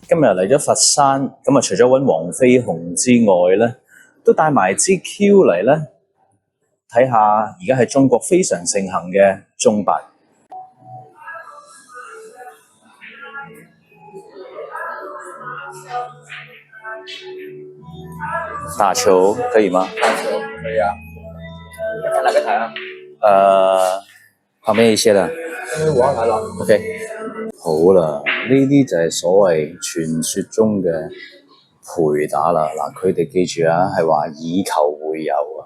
今日嚟咗佛山，咁啊除咗揾黃飛鴻之外咧，都帶埋支 Q 嚟咧，睇下而家喺中國非常盛行嘅中八。打球可以嗎？打球可以啊。看哪個台啊？旁邊一些啦。武漢台咯。OK。好啦，呢啲就係所謂傳說中嘅陪打啦。嗱，佢哋記住啊，係話以球會友啊。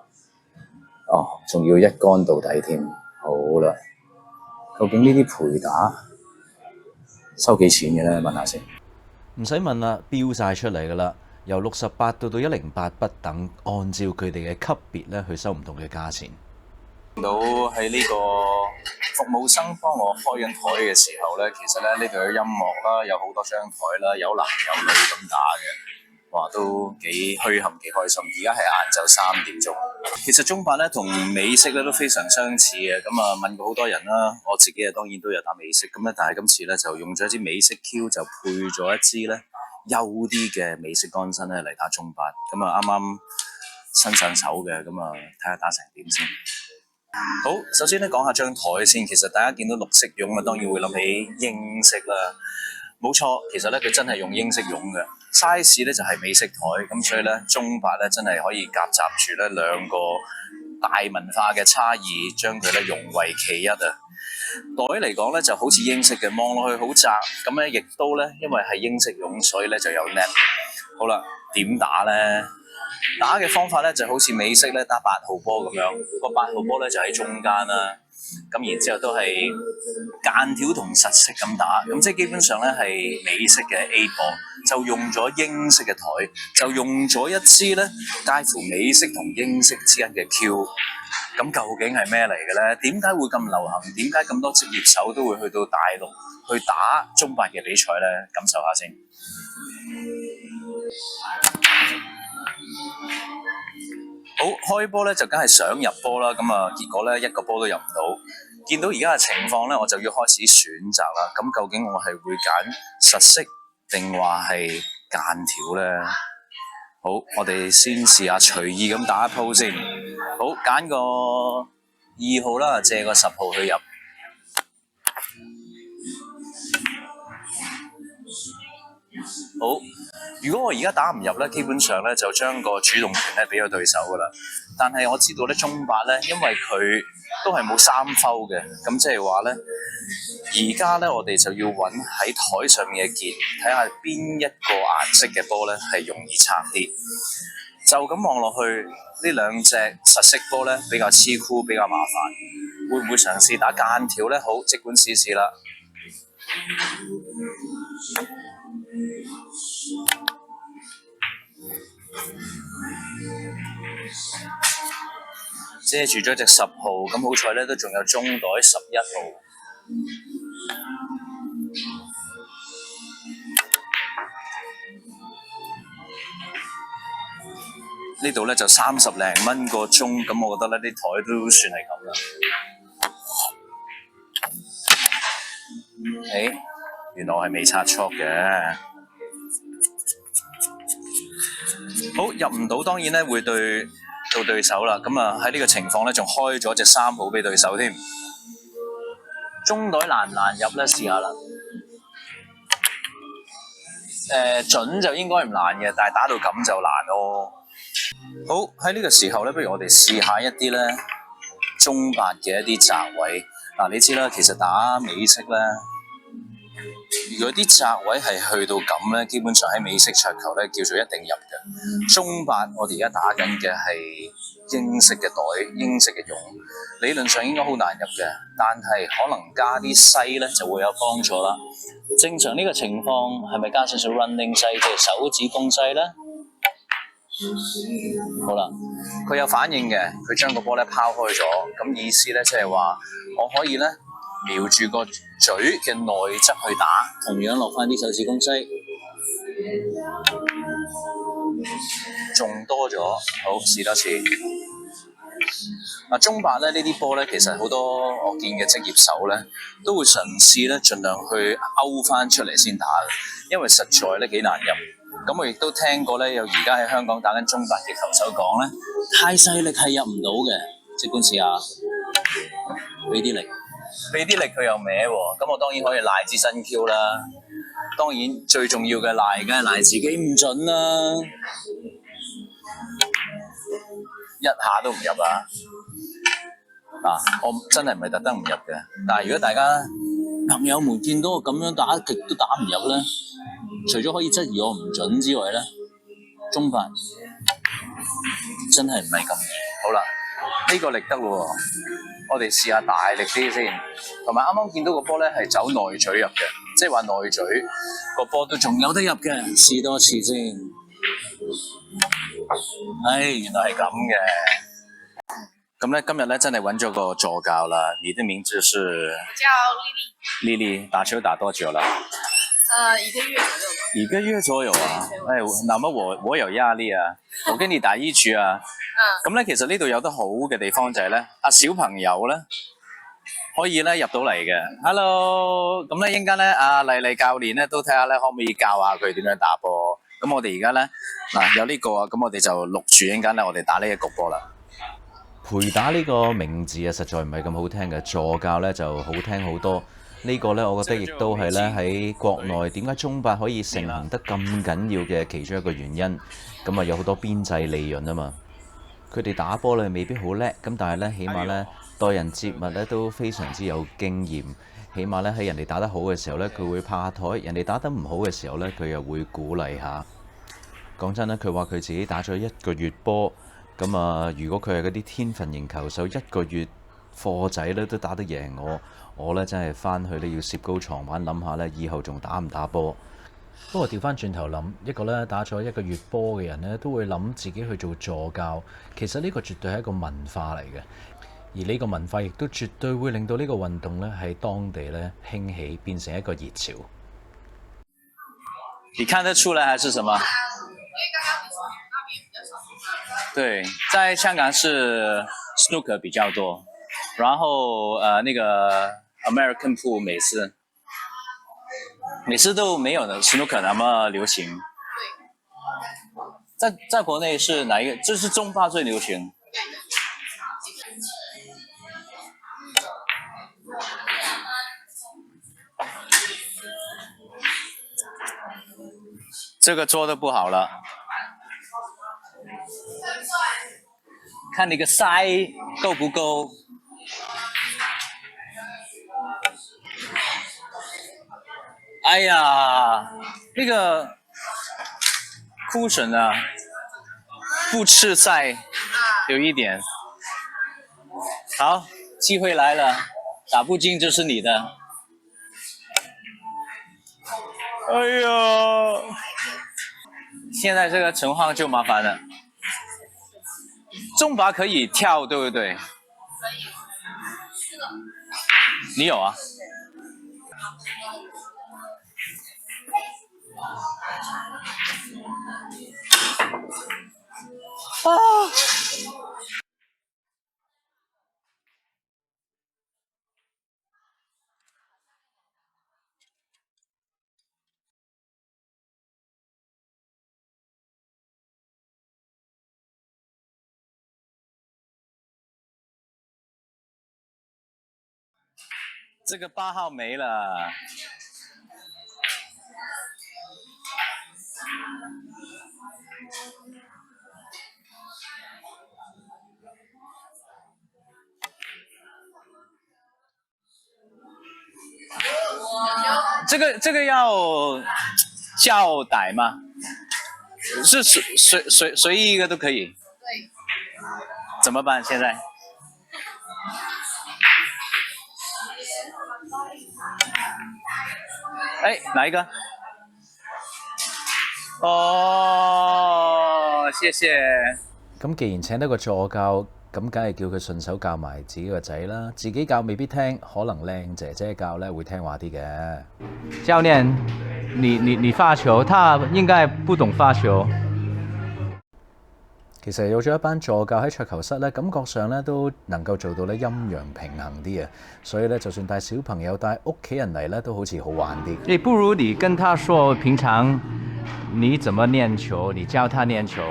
哦，仲要一桿到底添。好啦，究竟呢啲陪打收幾錢嘅咧？問下先。唔使問啦，標晒出嚟噶啦，由68到108不等，按照佢哋嘅級別咧去收唔同嘅價錢。見到喺呢個服務生幫我開緊台嘅時候咧，其實咧呢度有音樂啦，有好多張台啦，有男有女咁打嘅，哇都幾墟冚幾開心。而家係晏晝3點鐘，其實中八咧同美式咧都非常相似嘅。咁啊問過好多人啦，我自己啊當然都有打美式，咁咧但係今次咧就用咗一支美式 Q 就配咗一支咧優啲嘅美式杆身咧嚟打中八。咁啊啱啱新上手嘅，咁啊睇下打成點先。好，首先咧講下張台先。其實大家見到綠色絨啊，當然會諗起英式啦。冇錯，其實咧佢真係用英式絨嘅 size 咧就係美式台，咁所以咧中八咧真係可以夾雜住咧兩個大文化嘅差異，將佢咧融為其一啊。袋嚟講咧就好似英式嘅，望落去好窄，咁咧亦都咧因為係英式絨，所以咧就有 net。好啦，點打咧？打嘅方法咧就好似美式咧打8號波咁樣，個8號波咧就喺中間啦，咁然之後都係間條同實色咁打，咁即係基本上咧係美式嘅 A 波，就用咗英式嘅台，就用咗一支咧介乎美式同英式之間嘅 Q。咁究竟係咩嚟嘅咧？點解會咁流行？點解咁多職業手都會去到大陸去打中八嘅比賽咧？感受下先。好，開波咧就梗係想入波啦，咁啊結果咧一個波都入唔到。見到而家嘅情況咧，我就要開始選擇啦。咁究竟我係會揀實色定話係間條咧？好，我哋先試下隨意咁打一鋪先。好，揀個2號啦，借個10號去入。好，如果我而家打唔入咧，基本上咧就將個主動權咧俾咗對手噶啦。但係我知道咧中八咧，因為佢都係冇3摟嘅，咁即係話咧，而家咧我哋就要揾喺台上面嘅鍵，睇下邊一個顏色嘅波咧係容易拆啲。就咁望落去，呢兩隻實色波咧比較黐箍，比較麻煩。會唔會嘗試打間條咧？好，即管試試啦。遮住咗隻10號，咁好彩咧都仲有中袋11號。呢度咧就30零蚊個鐘，咁我覺得咧啲台都算係咁啦。原來我係未拆錯嘅。好，入唔到當然咧會對到對手啦。咁啊喺呢個情況咧仲開咗隻3號俾對手添。中袋難唔難入咧？試下啦。準就應該唔難嘅，但係打到咁就難咯。好，喺呢個時候咧，不如我哋試下一啲咧中八嘅一啲窄位。嗱，你知啦，其實打美式咧，如果啲窄位係去到咁咧，基本上喺美式桌球咧叫做一定入嘅。中八我哋而家打緊嘅係英式嘅袋，英式嘅絨，理論上應該好難入嘅，但係可能加啲西咧就會有幫助啦。正常呢個情況係咪加少少 running 西，即係手指公西咧？好啦，佢有反應嘅，佢將個波咧拋開咗，咁意思咧即係話我可以咧瞄住個嘴嘅內側去打，同樣落翻啲手指公西，仲多咗，好試多次。嗱，中板咧呢啲波咧，其實好多我見嘅職業手咧，都會嘗試咧盡量去勾翻出嚟先打嘅，因為實在咧幾難入。咁我亦都聽過咧，有而家喺香港打緊中板嘅球手講咧，太細力係入唔到嘅。即管試下俾啲力，俾啲力佢又歪喎。咁我當然可以賴支新 Q 啦。當然最重要嘅賴，梗係賴自己唔準啦。一下都唔入啊！我真係唔係特登唔入嘅。但係如果大家朋友們見到我咁樣打極都打唔入咧，除咗可以質疑我唔準之外咧，中板真係唔係咁易。好啦，呢個力得喎，我哋試下大力啲先。同埋啱啱見到個波咧係走內嘴入嘅，即係話內嘴個波都仲有得入嘅。試多次先。原來係咁嘅。咁咧今日咧真係揾咗個助教啦。你的名字是？叫麗麗。麗麗，打球打多久了？1個月左右。1個月左右啊？那麼我有壓力啊。我跟你打一局啊。咁咧其實呢度有得好嘅地方就係咧，小朋友咧可以咧入到嚟嘅。Hello， 咁咧一陣間咧麗麗教練咧都睇下咧可唔可以教下佢點樣打波。咁我哋而家咧有呢個啊，咁我哋就錄住一陣間咧，我哋打呢一局波啦。陪打呢個名字啊，實在唔係咁好聽嘅，助教咧就好聽好多。呢個咧，我覺得亦都係咧喺國內點解中八可以盛行得咁緊要嘅其中一個原因。咁啊，有好多邊際利潤啊嘛。佢哋打波咧未必好叻，咁但係咧起碼咧待人接物咧都非常之有經驗。起碼咧喺人哋打得好嘅時候咧，佢會拍下台；人哋打得唔好嘅時候咧，佢又會鼓勵下。講真咧，佢話佢自己打咗1個月波，咁啊，如果佢係嗰啲天分型球手，1個月貨仔咧都打得贏我咧真係翻去咧要攝高床板諗下咧，以後仲打唔打波？不過調翻轉頭諗，一個咧打咗1個月波嘅人咧，都會諗自己去做助教。其實呢個絕對係一個文化嚟嘅，而呢個文化亦都絕對會令到呢個運動咧喺當地咧興起，變成一個熱潮。你看得出來還是什麼？對，在香港是 snooker 比較多，然後那個 American pool 美式都沒有的 snooker 那麼流行。在國內是哪一個？就是中八最流行。這個做得不好了，看你個腮夠不夠？哎呀，那個 cushion 啊，不吃腮，有一點。好，機會來了，打不進就是你的。哎呀！現在這個情況就麻煩了。中拔可以跳，對不對？可以。你有啊？這個8號沒了。這個要叫帶嗎？是隨意一個都可以。對。怎麼辦？現在？哎，哪一個？哦，謝謝。咁既然請得個助教，咁梗係叫佢順手教埋自己個仔啦。自己教未必聽，可能靚姐姐教咧會聽話啲嘅。教練，你發球，他應該不懂發球。其實有咗一班助教喺桌球室咧，感覺上咧都能夠做到咧陰陽平衡啲啊，所以咧就算帶小朋友、帶屋企人嚟咧，都好似好玩啲。誒，不如你跟他說，平常你怎麼練球，你教他練球，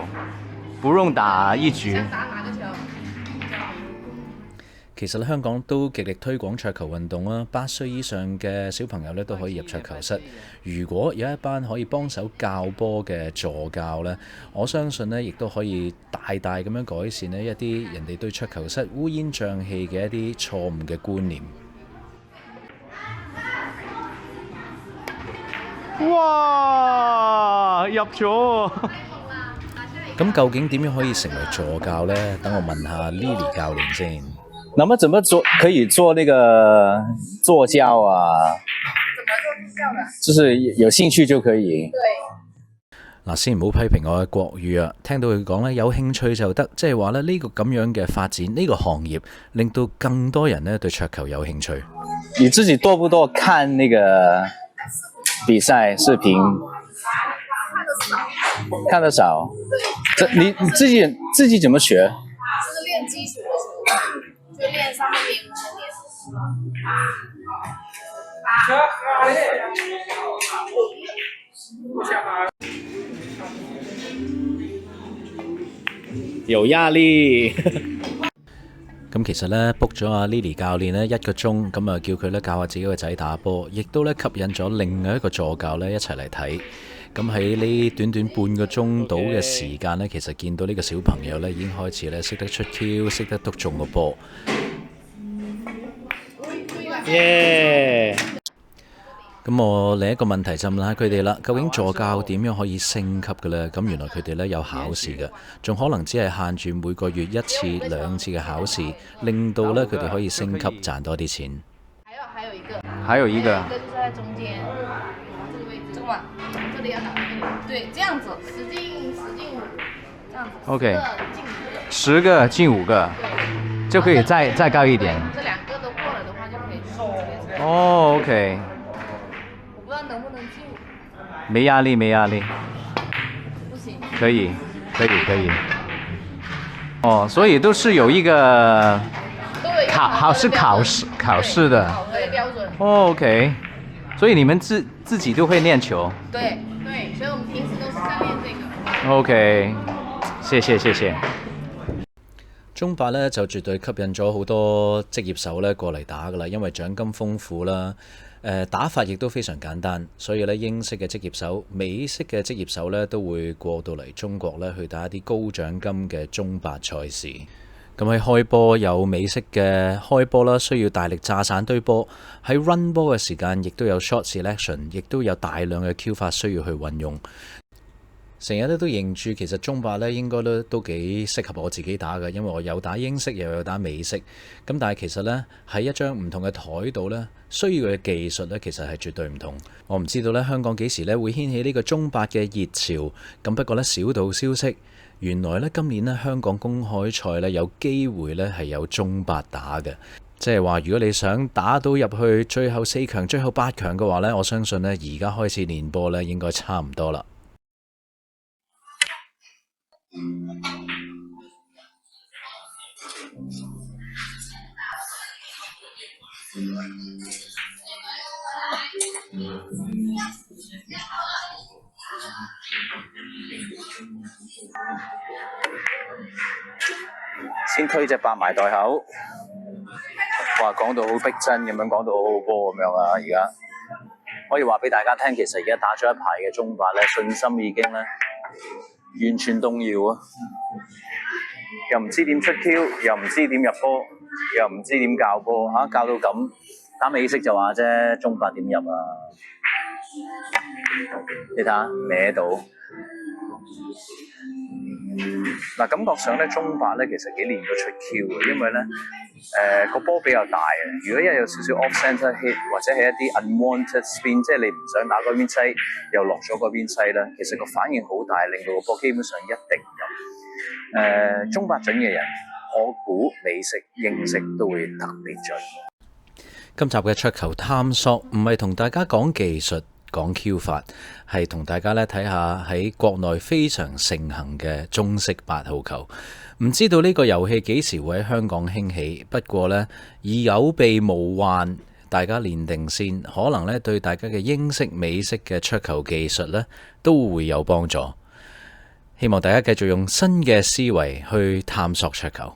不用打一局。打哪個球？其實香港都極力推廣桌球運動啦，8歲以上嘅小朋友咧都可以入桌球室。如果有一班可以幫手教波嘅助教呢，我相信呢亦都可以大咁樣改善呢一啲人哋對桌球室烏煙瘴氣嘅一啲錯誤嘅觀念。哇！入咗！咁究竟點樣可以成為助教呢？等我問下 Lily 教練先。那麼怎麼做可以做那個助教啊？怎麼做助教的？就是有興趣就可以。對。嗱，先唔好批評我嘅國語啊！聽到佢講咧，有興趣就得，即係話咧呢個咁樣嘅發展，呢個行業令到更多人咧對桌球有興趣。你自己多不多看那個比賽視頻？看得少。這你自己怎麼學？就是練基礎的時候，就練上面練有壓力。咁其實呢 book 咗阿 Lily 教練呢1個鐘，咁啊叫佢咧教下自己個仔打波，亦都咧吸引咗另外一個助教咧一齊嚟睇。咁喺呢短短半個鐘到嘅時間呢，其實見到呢個小朋友咧已經開始咧識得出 Q， 識得篤中個波。耶！咁我另一個問題就問下佢哋啦，究竟助教點樣可以升級嘅呢？咁原來佢哋咧有考試嘅，仲可能只係限住每個月1次、2次嘅考試，令到咧佢哋可以升級賺多啲錢。還有一個。還有一個。一個就是在中間，這個位置，這個嘛，這裡要打這裡，對，這樣子10進5，這樣子。OK。10個進5個。10個進5個。對。就可以再高一點。這兩個都過了的話，就可以。哦，OK。我不知道能不能進。沒壓力，沒壓力。不行。可以。哦，所以都是有一個考試的。考核的標準。哦，OK。所以你們自己都會練球。對，所以我們平時都是在練這個。OK。謝謝。中8咧就絕對吸引咗好多職業手咧過嚟打噶啦，因為獎金豐富啦，打法亦都非常簡單，所以咧英式嘅職業手、美式嘅職業手咧都會過到嚟中國咧去打一啲高獎金嘅中8賽事。咁喺開波有美式嘅開波啦，需要大力炸散堆波；喺 run 波嘅時間，亦都有 shot selection，亦都有大量嘅 Q 法需要去運用。成日都認住，其實中8咧應該都幾適合我自己打嘅，因為我有打英式又有打美式。咁但係其實呢，喺一張唔同嘅台度呢，需要嘅技術呢，其實係絕對唔同。我唔知道呢，香港幾時呢會掀起呢個中8嘅熱潮。咁不過呢，小道消息，原來呢今年呢香港公開賽呢有機會呢係有中8打嘅。即係話，如果你想打到入去最後4強、最後8強嘅話呢，我相信呢而家開始練波呢應該差唔多啦。先推隻8埋袋口，哇！講到好逼真咁樣，講到好好波咁樣啊！而家可以話俾大家聽，其實而家打咗一排嘅中8咧，信心已經咧完全動搖啊！又唔知點出 Q， 又唔知點入波，又唔知點教波嚇，教到咁打美式就話啫，中8點入啊？你睇下歪到嗱，感覺上咧中8咧其實幾練到出 Q 嘅，因為咧個波比較大啊。如果一有少少 off center hit 或者係一啲 unwanted spin， 即係你唔想打嗰邊西又落咗嗰邊西咧，其實個反應好大，令到個波基本上一定入。中8準嘅人，我估美式、英式都會特別準。今集嘅桌球探索唔係同大家講技術，講 Q 法，係同大家咧睇下喺國內非常盛行嘅中式8號球。唔知道呢個遊戲幾時會喺香港興起，不過呢，以有備無患，大家練定先，可能咧對大家嘅英式美式嘅桌球技術咧都會有幫助。希望大家繼續用新嘅思維去探索桌球。